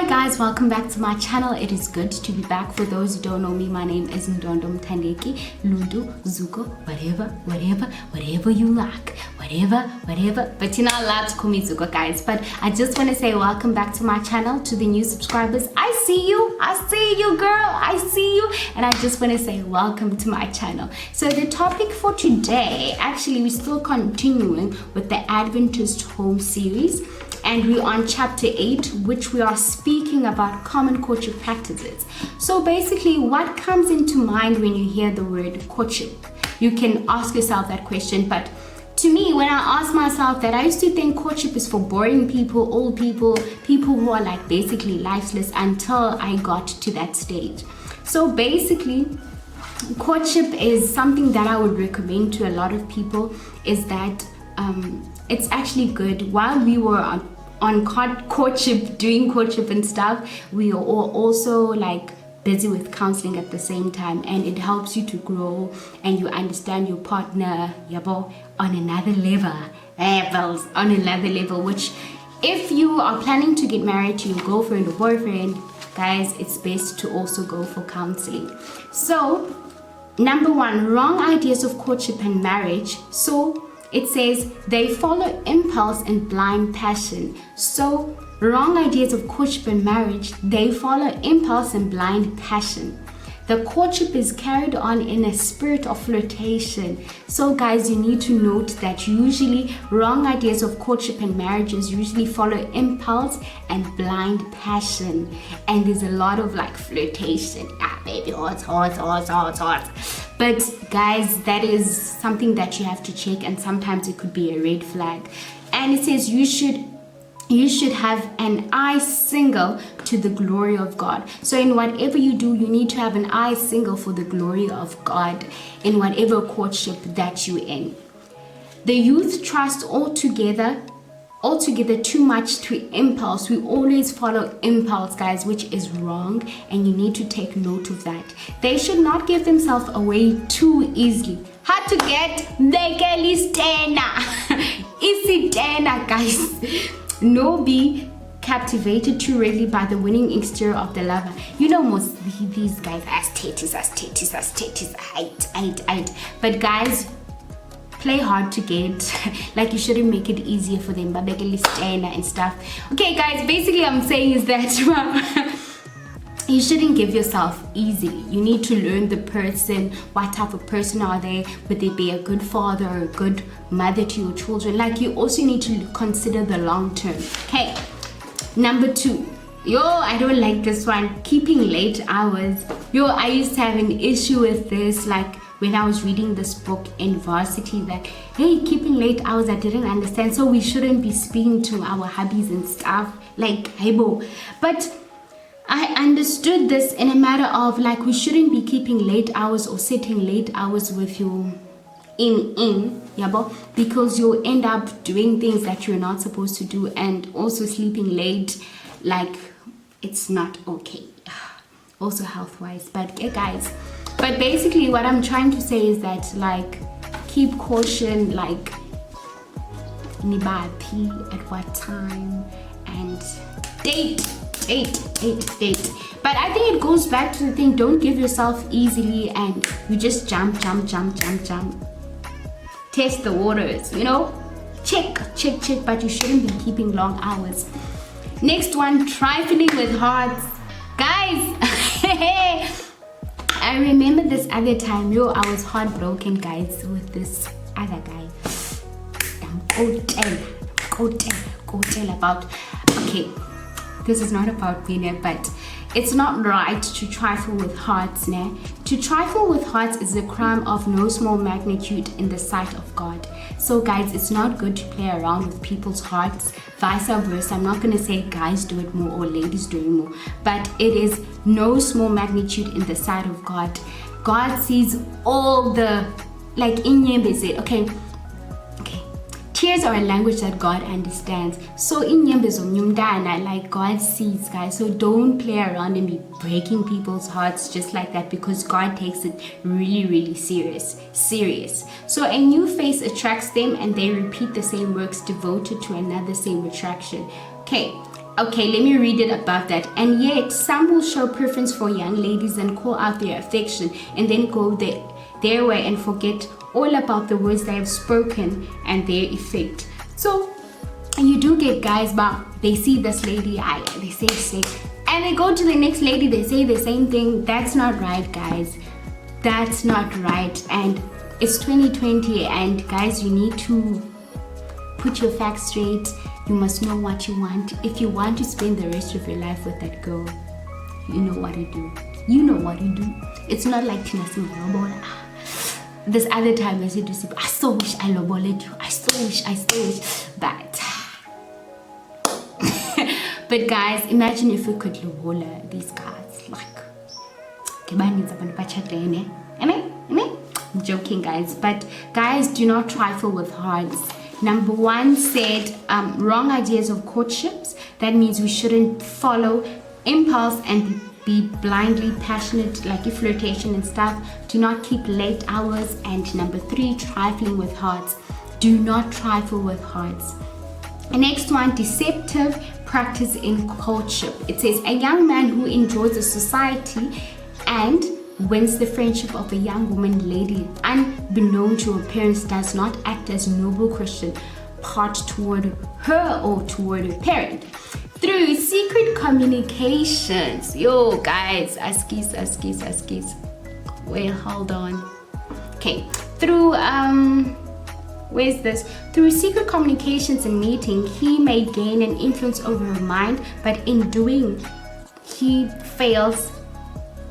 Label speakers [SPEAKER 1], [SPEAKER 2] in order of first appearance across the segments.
[SPEAKER 1] Hi guys, welcome back to my channel. It is good to be back. For those who don't know me, my name is Ndondo Mthandeki, Lundu, Zuko, whatever you like, whatever. But you're not allowed to call me Zuko, guys. But I just want to say welcome back to my channel. To the new subscribers, I see you girl, I see you. And I just want to say welcome to my channel. So the topic for today, actually we're still continuing with the Adventist Home series. And we're on chapter 8, which we are speaking about common courtship practices. So basically, what comes into mind when you hear the word courtship? You can ask yourself that question, but to me, when I ask myself that, I used to think courtship is for boring people, old people, people who are like basically lifeless, until I got to that stage. So basically, courtship is something that I would recommend to a lot of people, is that it's actually good. While we were on courtship, doing courtship and stuff, we are also like busy with counseling at the same time, and it helps you to grow and you understand your partner on another level, which if you are planning to get married to your girlfriend or boyfriend, guys, it's best to also go for counseling. So number one, wrong ideas of courtship and marriage. So it says they follow impulse and blind passion. So wrong ideas of courtship and marriage, they follow impulse and blind passion. The courtship is carried on in a spirit of flirtation. So guys, you need to note that usually wrong ideas of courtship and marriages usually follow impulse and blind passion. And there's a lot of like flirtation. Baby, hot. But guys, that is something that you have to check, and sometimes it could be a red flag. And it says you should have an eye single to the glory of God. So in whatever you do, you need to have an eye single for the glory of God in whatever courtship that you're in. The youth trust altogether too much to impulse. We always follow impulse, guys, which is wrong, and you need to take note of that. They should not give themselves away too easily. How to get the girl Isidena, guys. No, be captivated too readily by the winning exterior of the lover. You know, most these guys as titties, height. But guys, play hard to get. Like, you shouldn't make it easier for them, but make a list and stuff. Okay guys, basically I'm saying is that you shouldn't give yourself easily. You need to learn the person. What type of person are they? Would they be a good father or a good mother to your children? Like, you also need to consider the long term. Okay, number 2. I don't like this one. Keeping late hours. I used to have an issue with this, like when I was reading this book in varsity, that hey, keeping late hours, I didn't understand. So we shouldn't be speaking to our hubbies and stuff, like hey bo. But I understood this in a matter of like, we shouldn't be keeping late hours or setting late hours with your because you'll end up doing things that you're not supposed to do, and also sleeping late. Like, it's not okay, also health wise. But yeah guys, but basically what I'm trying to say is that, like, keep caution, like nibapi at what time, and date. But I think it goes back to the thing, don't give yourself easily and you just jump. Test the waters, check, but you shouldn't be keeping long hours. Next one, trifling with hearts. Guys, I remember this other time, I was heartbroken, guys, with this other guy. Go tell about, okay, this is not about me, but it's not right to trifle with hearts. To trifle with hearts is a crime of no small magnitude in the sight of God. So guys, it's not good to play around with people's hearts, vice versa. I'm not going to say guys do it more or ladies do it more, but it is no small magnitude in the sight of God. God sees all the, like Inyembe said, okay, tears are a language that God understands. So in Nyembezomnyumdana, like, God sees, guys. So don't play around and be breaking people's hearts just like that, because God takes it really, really serious. So a new face attracts them, and they repeat the same works devoted to another same attraction. Okay, Okay, let me read it above that. And yet, some will show preference for young ladies and call out their affection and then go their way and forget all about the words they have spoken and their effect. So, you do get guys, but they see this lady, they say, and they go to the next lady, they say the same thing. That's not right, guys. That's not right. And it's 2020, and guys, you need to put your facts straight. You must know what you want. If you want to spend the rest of your life with that girl, you know what to do. You know what to do. It's not like Tina Lobola. This other time I said to Sip, I so wish I loboled you. I so wish. But guys, imagine if we could lobola these guys. Like, I'm joking, guys. But guys, do not trifle with hearts. Number 1 said wrong ideas of courtships. That means we shouldn't follow impulse and be blindly passionate, like your flirtation and stuff. Do not keep late hours. And number 3, trifling with hearts. Do not trifle with hearts. The next one, deceptive practice in courtship. It says a young man who enjoys the society and wins the friendship of a young woman lady unbeknown to her parents does not act as noble Christian part toward her or toward her parent. Through secret communications. Yo guys, askis. Well, hold on. Okay. Through where's this? Through secret communications and meeting, he may gain an influence over her mind, but in doing he fails.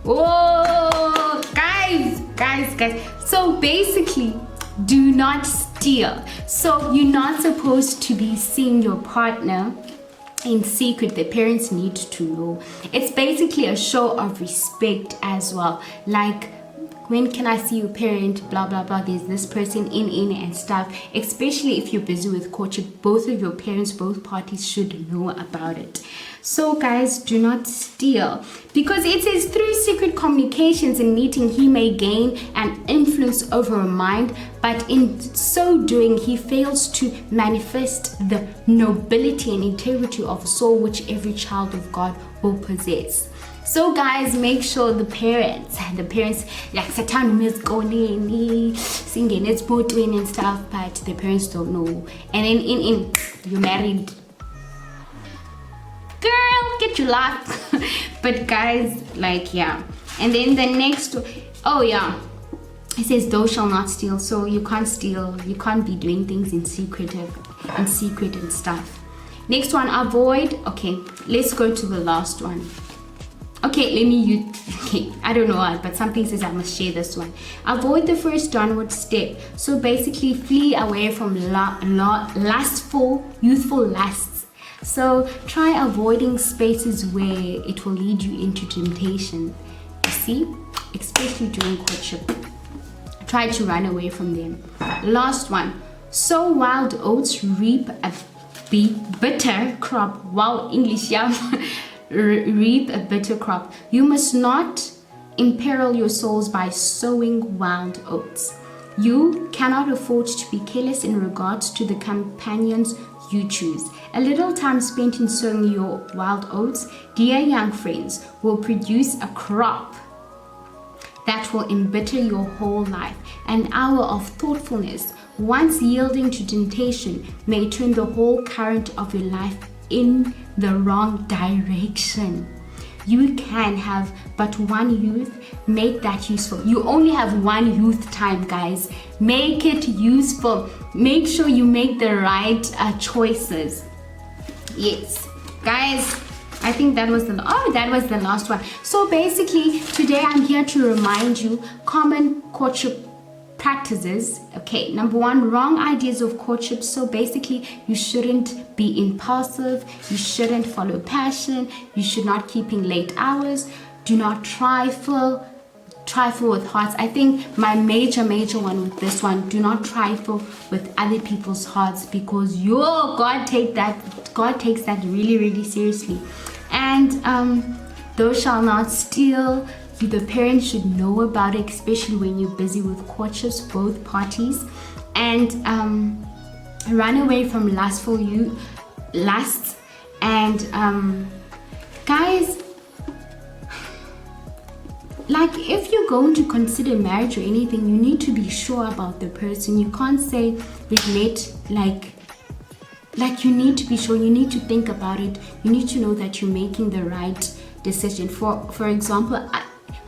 [SPEAKER 1] Oh, guys. So basically, do not steal. So you're not supposed to be seeing your partner in secret. The parents need to know. It's basically a show of respect as well. Like, when can I see your parent, blah blah blah, there's this person in and stuff. Especially if you're busy with courtship, both of your parents, both parties should know about it. So guys, do not steal, because it says through secret communications and meeting he may gain an influence over a mind, but in so doing he fails to manifest the nobility and integrity of soul which every child of God will possess. So guys, make sure the parents like Satan is going singing it's boatwin and stuff, but the parents don't know. And then in you're married, girl, get your life. But guys, like, yeah. And then the next, oh yeah, it says thou shalt not steal. So you can't steal, you can't be doing things in secret and stuff. Next one, avoid. Okay, let's go to the last one. Okay, I don't know why, but something says I must share this one. Avoid the first downward step. So basically, flee away from youthful lusts. So try avoiding spaces where it will lead you into temptation. You see, especially during courtship. Try to run away from them. Last one, sow wild oats, reap a bitter crop. Wow, English, yeah. Reap a bitter crop. You must not imperil your souls by sowing wild oats. You cannot afford to be careless in regards to the companions you choose. A little time spent in sowing your wild oats, dear young friends, will produce a crop that will embitter your whole life. An hour of thoughtfulness, once yielding to temptation, may turn the whole current of your life in the wrong direction. You can have but one youth. Make that useful. You only have one youth time, guys. Make it useful. Make sure you make the right choices. Yes, guys, I think that was the last one. So basically, today I'm here to remind you common courtship practices. Okay, number 1, wrong ideas of courtship. So basically, you shouldn't be impulsive, you shouldn't follow passion, you should not keeping late hours, do not trifle with hearts. I think my major one with this one, do not trifle with other people's hearts, because God takes that really seriously. And thou shalt not steal. The parents should know about it, especially when you're busy with courtships, both parties. And run away from lusts. And guys, like, if you're going to consider marriage or anything, you need to be sure about the person. You can't say we've met, like you need to be sure. You need to think about it. You need to know that you're making the right decision. For example,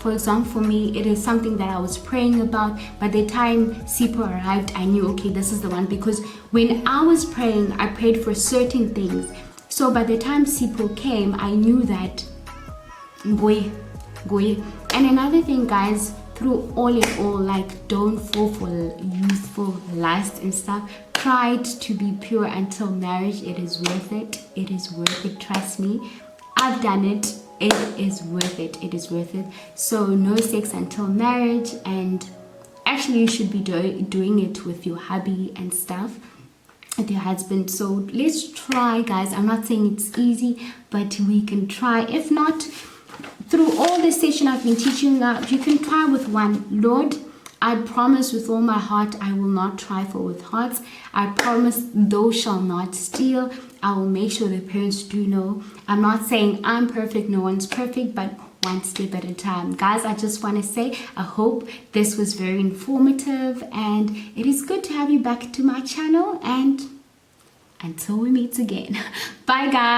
[SPEAKER 1] for me, it is something that I was praying about. By the time Sipho arrived, I knew, okay, this is the one, because when I was praying, I prayed for certain things. So by the time Sipho came, I knew that Goye. And another thing, guys, through all in all, like, don't fall for youthful lust and stuff. Try to be pure until marriage. It is worth it. It is worth it. Trust me. I've done it. It is worth it. It is worth it. So no sex until marriage, and actually you should be doing it with your hubby and stuff, with your husband. So let's try, guys. I'm not saying it's easy, but we can try. If not, through all this session I've been teaching you can try with one. Lord, I promise with all my heart I will not trifle with hearts. I promise thou shalt not steal. I will make sure the parents do know. I'm not saying I'm perfect, no one's perfect, but one step at a time. Guys, I just want to say I hope this was very informative, and it is good to have you back to my channel, and until we meet again. Bye guys.